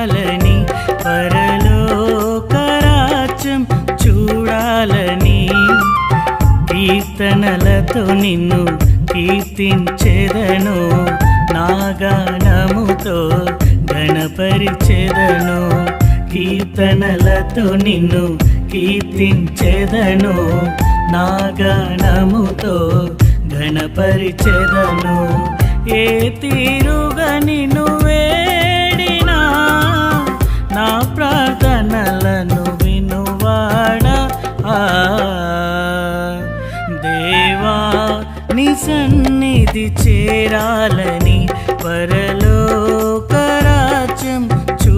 చేరాలని పరలోక రాజ్యం చూడాలని కీర్తనలతో నిన్ను కీర్తించెదను నా గానముతో గణపరిచెదను కీర్తనలతో నిన్ను కీర్తించెదను నా గానముతో గణపరిచెదను ఏ తీరుగా నిన్ను వేడినా నా ప్రార్థనలను వినువాడా దేవా నీ సన్నిధి చేరాలని